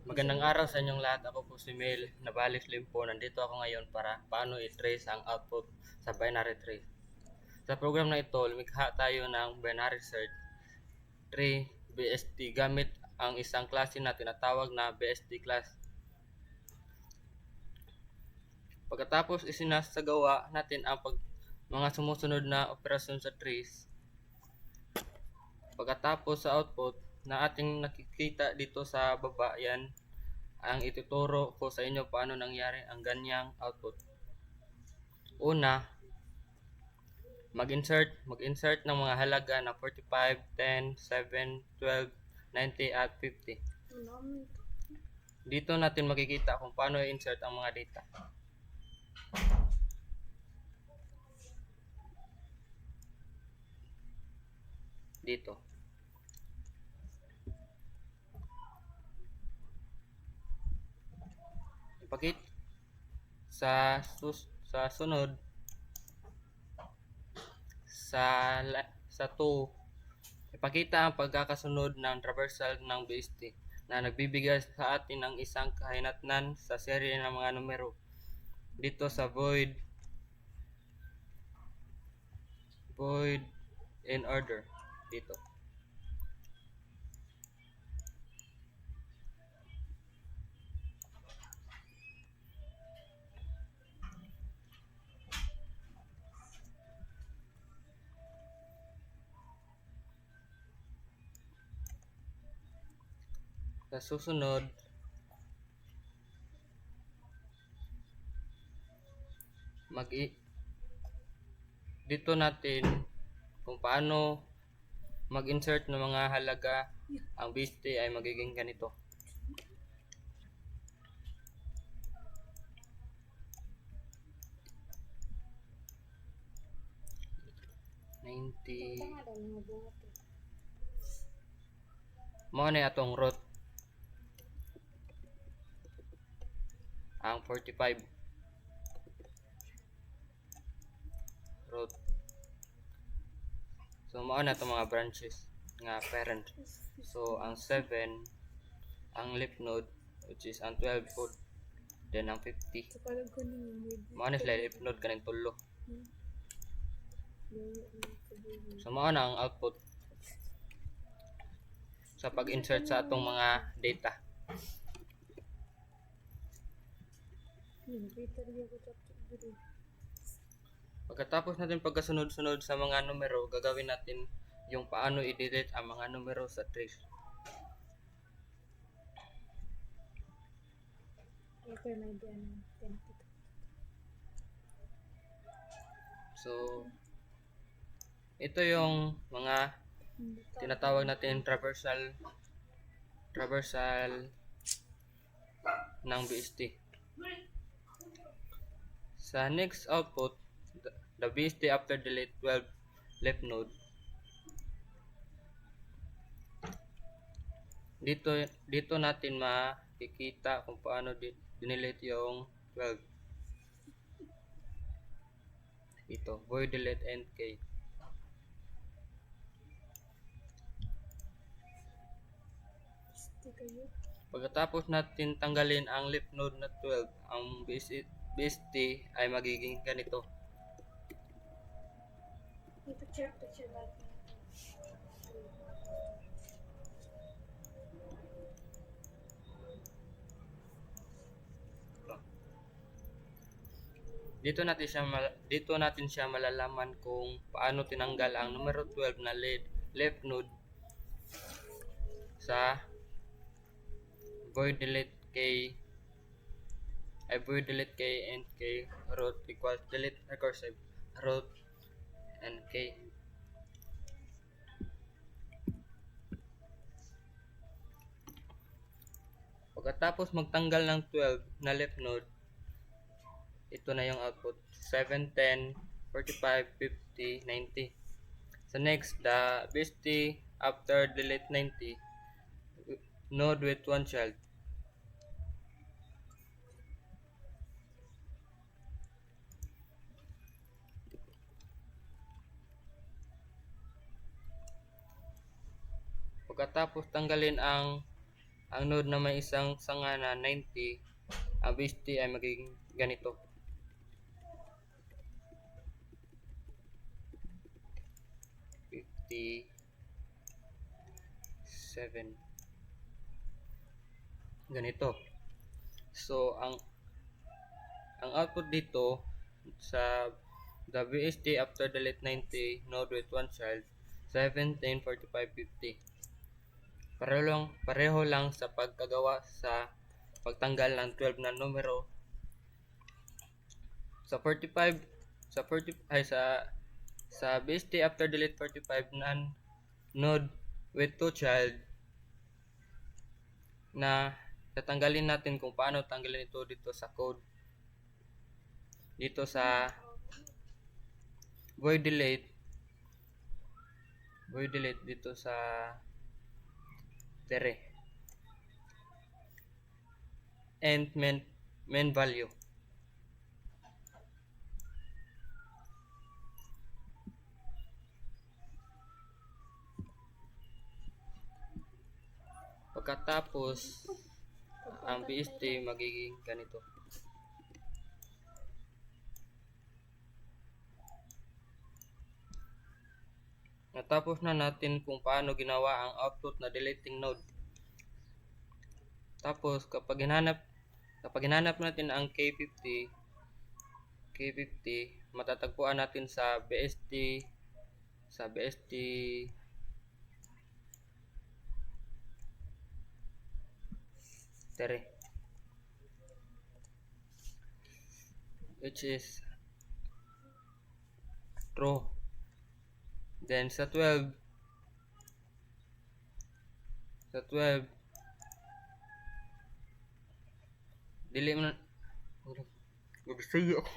Magandang araw sa inyong lahat. Ako po si Mel Navales Limpo. Nandito ako ngayon para paano i-trace ang output sa binary tree. Sa program na ito, lumikha tayo ng binary search tree BST gamit ang isang klase na tinatawag na BST class. Pagkatapos isinasagawa natin ang mga sumusunod na operasyon sa trees. Pagkatapos sa output na ating nakikita dito sa baba, yan ang ituturo ko sa inyo paano nangyari ang ganyang output. Una, mag-insert ng mga halaga na 45, 10, 7, 12, 90 at 50. Dito natin makikita kung paano i-insert ang mga data. Dito. Ipakita sa sunod sa 2, ipakita ang pagkakasunod ng traversal ng BST na nagbibigay sa atin ng isang kahinatnan sa serye ng mga numero dito sa void in order dito. Sa susunod, dito natin kung paano mag-insert ng mga halaga. Ang BST ay magiging ganito. Mo na atong root ang 45 root. So mao na itong mga branches nga parent. So ang 7 ang leaf node, which is ang 12 foot, then ang 50 mao na sila leaf node kaning tulo. So mao na ang output sa pag-insert sa atong mga data. Pagkatapos natin pagkasunod-sunod sa mga numero, gagawin natin yung paano i-delete ang mga numero sa trace. So, ito yung mga tinatawag natin traversal ng BST. Sa next output, the BST after delete 12 left node, dito natin makikita kung paano dinelete yung 12. Ito, void delete end k. Pagkatapos natin tanggalin ang left node na 12, ang BST ay magiging ganito. Picture natin. Dito natin siya malalaman kung paano tinanggal ang numero 12 na left node sa void delete k and k root equals delete recursive root and k. Pagkatapos magtanggal ng 12 na left node, ito na yung output: 7, 10, 45, 50, 90. So next, the BST after delete 90 node with one child. Pagkatapos tanggalin ang ang node na may isang sanga na 90, ang base T ay magiging ganito. Seven. Ganito. So, ang output dito sa the VST after delete 90 node with one child 7, 10, 45, 50. Pareho lang sa pagkagawa sa pagtanggal ng 12 na numero. Sa 45 sa VST after delete 45 na node with two child na tatanggalin natin kung paano tanggalin ito dito sa code. Dito sa void delete dito sa tere and main value. Pagkatapos ang BST magiging ganito. Natapos na natin kung paano ginawa ang output na deleting node. Tapos kapag hinanap natin ang K50, matatagpuan natin sa BST tere, which is true. Then sa 12 dili mo na Bisaya ako.